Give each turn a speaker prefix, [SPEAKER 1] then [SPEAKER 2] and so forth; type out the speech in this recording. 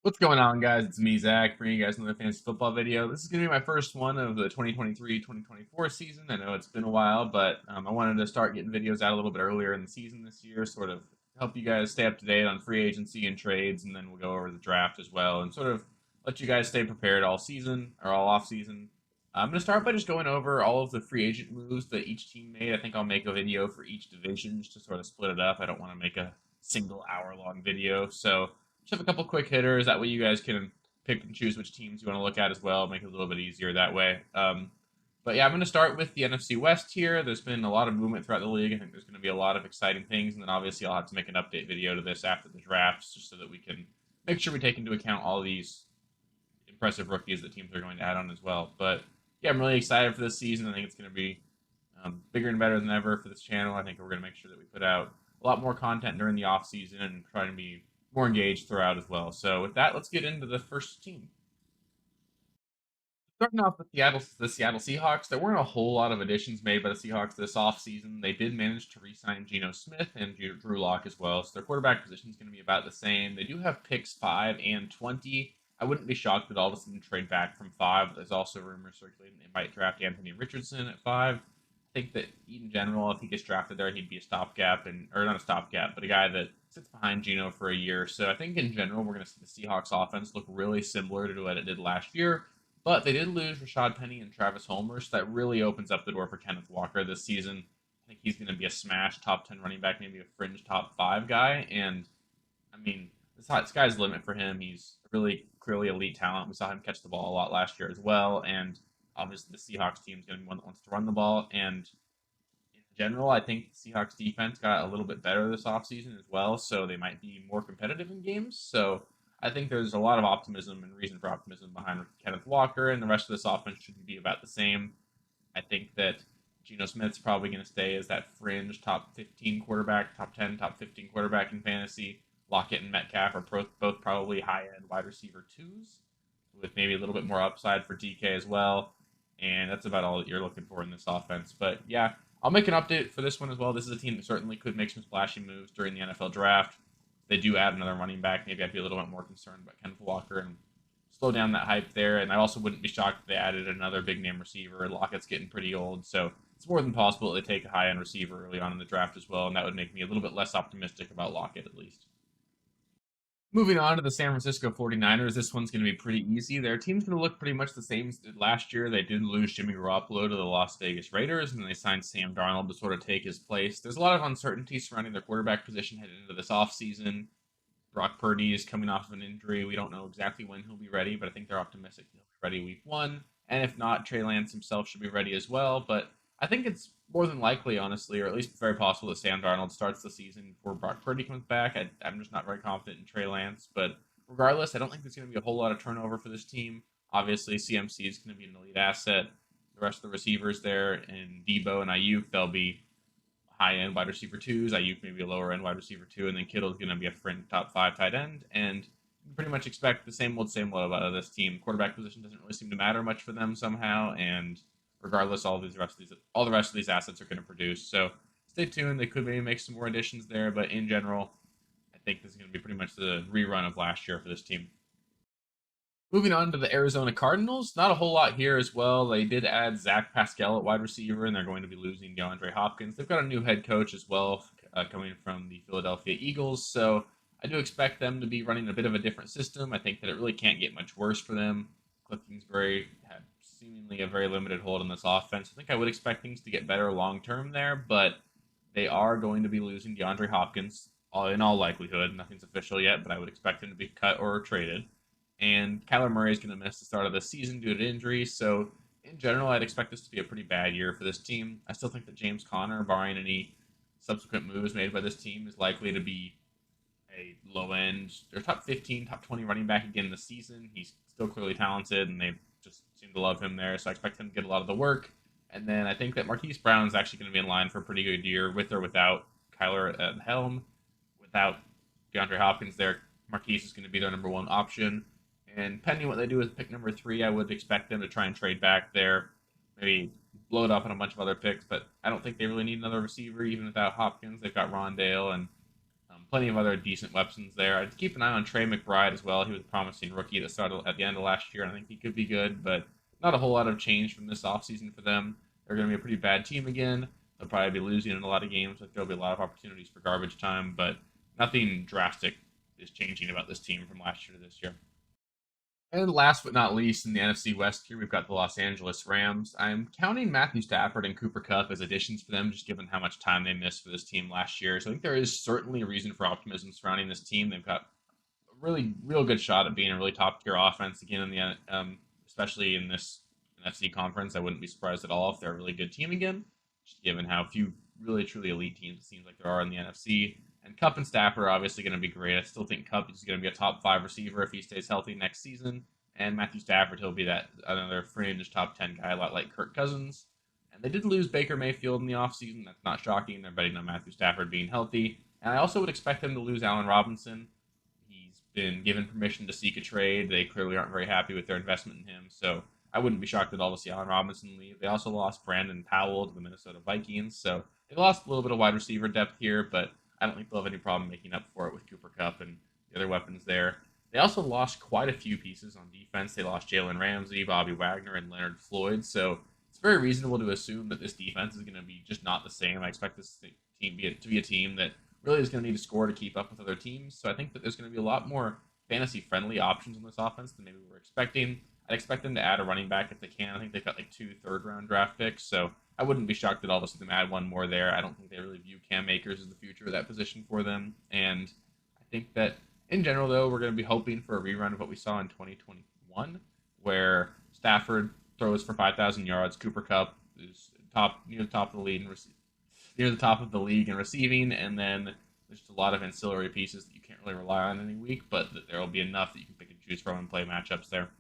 [SPEAKER 1] What's going on, guys? It's me, Zach, bringing you guys another fantasy football video. This is going to be my first one of the 2023-2024 season. I know it's been a while, but I wanted to start getting videos out a little bit earlier in the season this year, sort of help you guys stay up to date on free agency and trades, and then we'll go over the draft as well, and sort of let you guys stay prepared all season, or all off season. I'm going to start by just going over all of the free agent moves that each team made. I think I'll make a video for each division just to sort of split it up. I don't want to make a single hour-long video, so just have a couple quick hitters. That way you guys can pick and choose which teams you want to look at as well. Make it a little bit easier that way. But yeah, I'm going to start with the NFC West here. There's been a lot of movement throughout the league. I think there's going to be a lot of exciting things. And then obviously I'll have to make an update video to this after the drafts just so that we can make sure we take into account all these impressive rookies that teams are going to add on as well. But yeah, I'm really excited for this season. I think it's going to be bigger and better than ever for this channel. I think we're going to make sure that we put out a lot more content during the off season and try to be more engaged throughout as well. So with that, let's get into the first team. Starting off with the Seattle Seahawks, there weren't a whole lot of additions made by the Seahawks this offseason. They did manage to re-sign Geno Smith and Drew Lock as well, so their quarterback position is going to be about the same. They do have picks 5 and 20. I wouldn't be shocked at all to see them trade back from 5. But there's also rumors circulating they might draft Anthony Richardson at 5. I think that in general, if he gets drafted there, he'd be a stopgap or not a stopgap, but a guy that sits behind Geno for a year. So I think in general, we're going to see the Seahawks offense look really similar to what it did last year. But they did lose Rashad Penny and Travis Homer, so that really opens up the door for Kenneth Walker this season. I think he's going to be a smash top 10 running back, maybe a fringe top 5 guy. And I mean, the sky's the limit for him. He's really clearly elite talent. We saw him catch the ball a lot last year as well. And obviously, the Seahawks team is going to be one that wants to run the ball. And in general, I think the Seahawks defense got a little bit better this offseason as well. So they might be more competitive in games. So I think there's a lot of optimism and reason for optimism behind Kenneth Walker, and the rest of this offense should be about the same. I think that Geno Smith's probably going to stay as that fringe top 15 quarterback, top 10, top 15 quarterback in fantasy. Lockett and Metcalf are both probably high end wide receiver twos, with maybe a little bit more upside for DK as well. And that's about all that you're looking for in this offense. But yeah, I'll make an update for this one as well. This is a team that certainly could make some splashy moves during the NFL draft. If they do add another running back, maybe I'd be a little bit more concerned about Kenneth Walker and slow down that hype there. And I also wouldn't be shocked if they added another big name receiver. Lockett's getting pretty old, so it's more than possible that they take a high end receiver early on in the draft as well, and that would make me a little bit less optimistic about Lockett at least. Moving on to the San Francisco 49ers, this one's going to be pretty easy. Their team's going to look pretty much the same as did last year. They did lose Jimmy Garoppolo to the Las Vegas Raiders, and then they signed Sam Darnold to sort of take his place. There's a lot of uncertainty surrounding their quarterback position headed into this offseason. Brock Purdy is coming off of an injury. We don't know exactly when he'll be ready, but I think they're optimistic he'll be ready week 1. And if not, Trey Lance himself should be ready as well. But I think it's more than likely, honestly, or at least very possible that Sam Darnold starts the season before Brock Purdy comes back. I'm just not very confident in Trey Lance. But regardless, I don't think there's going to be a whole lot of turnover for this team. Obviously, CMC is going to be an elite asset. The rest of the receivers there, and Debo and Ayuk, they'll be high end wide receiver twos. Ayuk maybe a lower end wide receiver two, and then Kittle's going to be a fringe top 5 tight end. And you pretty much expect the same old out of this team. Quarterback position doesn't really seem to matter much for them somehow, and regardless, all the rest of these assets are going to produce. So stay tuned. They could maybe make some more additions there, but in general, I think this is going to be pretty much the rerun of last year for this team. Moving on to the Arizona Cardinals, not a whole lot here as well. They did add Zach Pascal at wide receiver, and they're going to be losing DeAndre Hopkins. They've got a new head coach as well, coming from the Philadelphia Eagles, so I do expect them to be running a bit of a different system. I think that it really can't get much worse for them. Cliff Kingsbury had seemingly a very limited hold on this offense. I think I would expect things to get better long term there, but they are going to be losing DeAndre Hopkins in all likelihood. Nothing's official yet, but I would expect him to be cut or traded. And Kyler Murray is going to miss the start of the season due to injury. So, in general, I'd expect this to be a pretty bad year for this team. I still think that James Conner, barring any subsequent moves made by this team, is likely to be a low end or top 15, top 20 running back again this season. He's still clearly talented, and they just seem to love him there. So I expect him to get a lot of the work. And then I think that Marquise Brown is actually going to be in line for a pretty good year with or without Kyler at the helm. Without DeAndre Hopkins there, Marquise is going to be their number 1 option. And pending what they do with pick number 3, I would expect them to try and trade back there. Maybe blow it up on a bunch of other picks, but I don't think they really need another receiver even without Hopkins. They've got Rondale and plenty of other decent weapons there. I'd keep an eye on Trey McBride as well. He was a promising rookie that started at the end of last year, and I think he could be good, but not a whole lot of change from this offseason for them. They're going to be a pretty bad team again. They'll probably be losing in a lot of games. Like there'll be a lot of opportunities for garbage time, but nothing drastic is changing about this team from last year to this year. And last but not least, in the NFC West here, we've got the Los Angeles Rams. I'm counting Matthew Stafford and Cooper Kupp as additions for them, just given how much time they missed for this team last year. So I think there is certainly a reason for optimism surrounding this team. They've got a really, real good shot at being a really top tier offense again in the especially in this NFC conference. I wouldn't be surprised at all if they're a really good team again, just given how few really truly elite teams it seems like there are in the NFC. And Cup and Stafford are obviously going to be great. I still think Cup is going to be a top 5 receiver if he stays healthy next season. And Matthew Stafford, he'll be that another fringe top 10 guy, a lot like Kirk Cousins. And they did lose Baker Mayfield in the offseason. That's not shocking. They're betting on Matthew Stafford being healthy. And I also would expect them to lose Allen Robinson. He's been given permission to seek a trade. They clearly aren't very happy with their investment in him. So I wouldn't be shocked at all to see Allen Robinson leave. They also lost Brandon Powell to the Minnesota Vikings. So they lost a little bit of wide receiver depth here, but I don't think they'll have any problem making up for it with Cooper Kupp and the other weapons there. They also lost quite a few pieces on defense. They lost Jalen Ramsey, Bobby Wagner, and Leonard Floyd. So it's very reasonable to assume that this defense is going to be just not the same. I expect this team to be a team that really is going to need to score to keep up with other teams. So I think that there's going to be a lot more fantasy-friendly options on this offense than maybe we were expecting. I'd expect them to add a running back if they can. I think they've got like 2 third-round draft picks, so I wouldn't be shocked at all to see them add one more there. I don't think they really view Cam Akers as the future of that position for them. And I think that in general, though, we're going to be hoping for a rerun of what we saw in 2021, where Stafford throws for 5,000 yards, Cooper Kupp is near the top of the league near the top of the league in receiving, and then there's just a lot of ancillary pieces that you can't really rely on any week, but that there will be enough that you can pick and choose from and play matchups there.